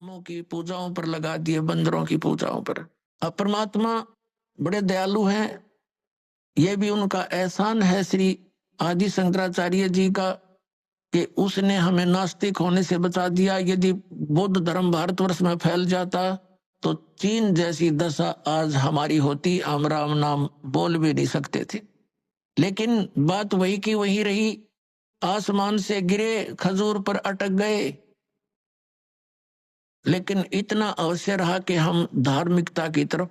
की पूजाओं पर लगा दिए, बंदरों की पूजाओं पर। अब परमात्मा बड़े दयालु हैं, ये भी उनका एहसान है श्री आदि शंकराचार्य जी का कि उसने हमें नास्तिक होने से बचा दिया। यदि बौद्ध धर्म भारतवर्ष में फैल जाता तो चीन जैसी दशा आज हमारी होती, हम राम नाम बोल भी नहीं सकते थे। लेकिन बात वही की वही रही, आसमान से गिरे, खजूर पर अटक गए। लेकिन इतना अवश्य रहा कि हम धार्मिकता की तरफ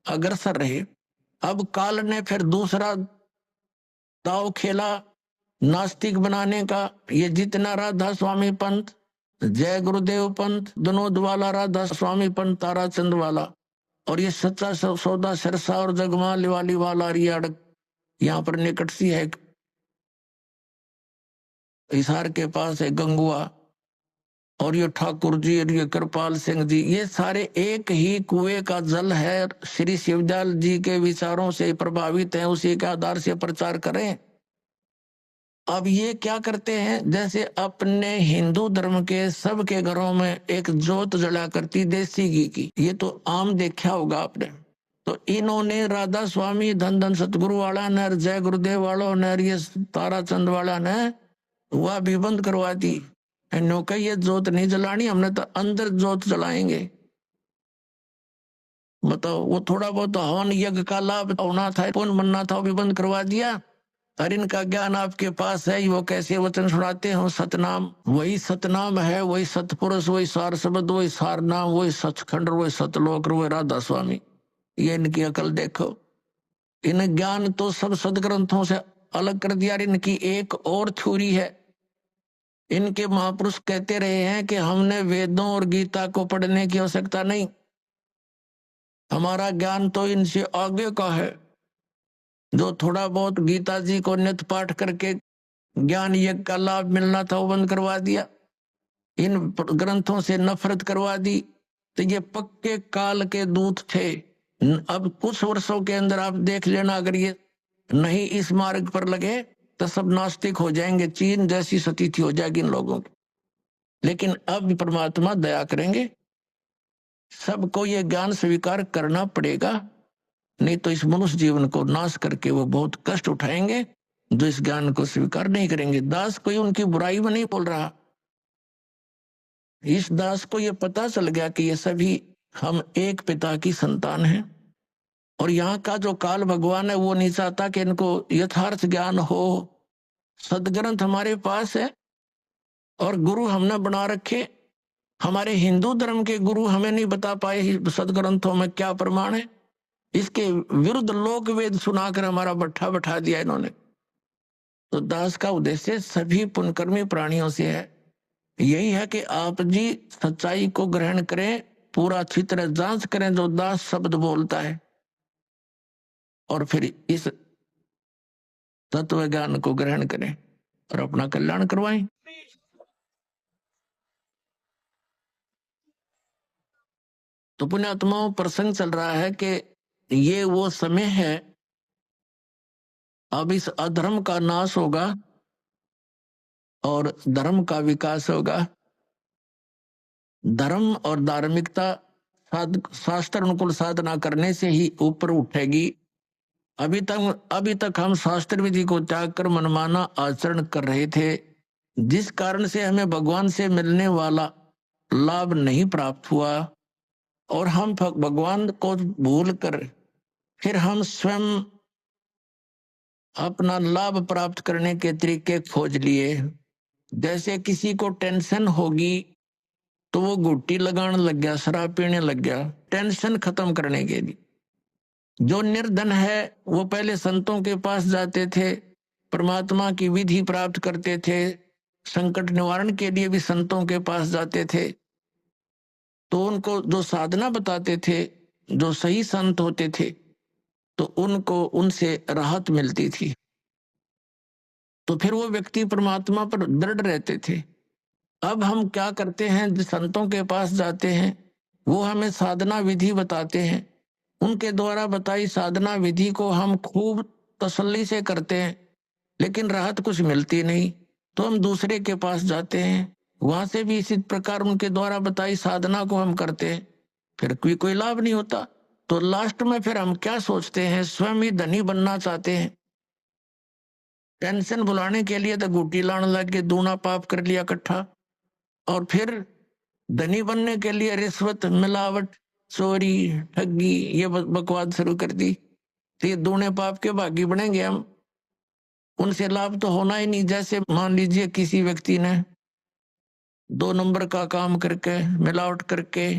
अग्रसर रहे। अब काल ने फिर दूसरा दाव खेला नास्तिक बनाने का। ये जितना राधा स्वामी पंथ, जय गुरुदेव पंथ, विनोद वाला राधा स्वामी पंथ, ताराचंद वाला, और ये सच्चा सौदा सिरसा और जगमाल वाली वाला रियाड़क, यहाँ पर निकट सी है हिसार के पास है गंगुआ, और ये ठाकुर जी और ये कृपाल सिंह जी, ये सारे एक ही कुएं का जल है। श्री शिवदयाल जी के विचारों से प्रभावित हैं, उसी के आधार से प्रचार करें। अब ये क्या करते हैं, जैसे अपने हिंदू धर्म के सबके घरों में एक जोत जला करती देसी घी की, ये तो आम देखा होगा आपने। तो इन्होंने राधा स्वामी धन धन सतगुरु वाला ने, जय गुरुदेव वालों ने, ये ताराचंद वाला ने वह भी बंद करवा दी। नौका ये जोत नहीं जलानी, हमने तो अंदर जोत जलाएंगे। बताओ, वो थोड़ा बहुत हवन यज्ञ का लाभ होना था, पुण्य बनना था, वो भी बंद करवा दिया। और इनका ज्ञान आपके पास है, वो कैसे वचन सुनाते हो, सतनाम, वही सतनाम है, वही सतपुरुष, वही सार शब्द, वही सार नाम, वही सचखंड, वही सतलोक, वही राधा स्वामी। ये इनकी अकल देखो। इन ज्ञान तो सब सदग्रंथों से अलग कर दिया। इनकी एक और थ्योरी है, इनके महापुरुष कहते रहे हैं कि हमने वेदों और गीता को पढ़ने की आवश्यकता नहीं, हमारा ज्ञान तो इनसे आगे का है। जो थोड़ा बहुत गीता जी को नित्य पाठ करके ज्ञान यज्ञ का लाभ मिलना था, वो बंद करवा दिया, इन ग्रंथों से नफरत करवा दी। तो ये पक्के काल के दूत थे। अब कुछ वर्षों के अंदर आप देख लेना, अगर ये नहीं इस मार्ग पर लगे तो सब नास्तिक हो जाएंगे, चीन जैसी स्थिति हो जाएगी इन लोगों की। लेकिन अब परमात्मा दया करेंगे, सबको ये ज्ञान स्वीकार करना पड़ेगा, नहीं तो इस मनुष्य जीवन को नाश करके वो बहुत कष्ट उठाएंगे जो इस ज्ञान को स्वीकार नहीं करेंगे। दास कोई उनकी बुराई में नहीं बोल रहा, इस दास को ये पता चल गया कि ये सभी हम एक पिता की संतान हैं। और यहाँ का जो काल भगवान है वो नहीं चाहता कि इनको यथार्थ ज्ञान हो। सदग्रंथ हमारे पास है और गुरु हमने बना रखे। हमारे हिंदू धर्म के गुरु हमें नहीं बता पाए सदग्रंथों में क्या प्रमाण है, इसके विरुद्ध लोक वेद सुनाकर हमारा बट्ठा बैठा दिया इन्होंने। तो दास का उद्देश्य सभी पुण्यकर्मी प्राणियों से है, यही है कि आप जी सच्चाई को ग्रहण करें, पूरा अच्छी तरह जांच करें जो दास शब्द बोलता है, और फिर इस तत्व ज्ञान को ग्रहण करें और अपना कल्याण करवाएं। तो पुण्यात्माओं, प्रसंग चल रहा है कि ये वो समय है, अब इस अधर्म का नाश होगा और धर्म का विकास होगा। धर्म और धार्मिकता शास्त्र अनुकूल साधना करने से ही ऊपर उठेगी। अभी तक हम शास्त्र विधि को त्याग कर मनमाना आचरण कर रहे थे, जिस कारण से हमें भगवान से मिलने वाला लाभ नहीं प्राप्त हुआ, और हम भगवान को भूल कर फिर हम स्वयं अपना लाभ प्राप्त करने के तरीके खोज लिए। जैसे किसी को टेंशन होगी तो वो गुट्टी लगाने लग गया, शराब पीने लग गया, टेंशन खत्म करने के लिए। जो निर्धन है वो पहले संतों के पास जाते थे, परमात्मा की विधि प्राप्त करते थे, संकट निवारण के लिए भी संतों के पास जाते थे। तो उनको जो साधना बताते थे, जो सही संत होते थे, तो उनको उनसे राहत मिलती थी। तो फिर वो व्यक्ति परमात्मा पर दृढ़ रहते थे। अब हम क्या करते हैं, संतों के पास जाते हैं, वो हमें साधना विधि बताते हैं, उनके द्वारा बताई साधना विधि को हम खूब तसल्ली से करते हैं, लेकिन राहत कुछ मिलती नहीं। तो हम दूसरे के पास जाते हैं, वहां से भी इसी प्रकार उनके द्वारा बताई साधना को हम करते हैं, फिर कोई लाभ नहीं होता। तो लास्ट में फिर हम क्या सोचते हैं, स्वयं ही धनी बनना चाहते हैं। टेंशन बुलाने के लिए तो गुटी लाने लग के दूना पाप कर लिया इकट्ठा, और फिर धनी बनने के लिए रिश्वत, मिलावट, चोरी, ठगी, ये बकवाद शुरू कर दी। तो ये दूने पाप के भागी बनेंगे हम, उनसे लाभ तो होना ही नहीं। जैसे मान लीजिए किसी व्यक्ति ने 2 नंबर का काम करके, मिलावट करके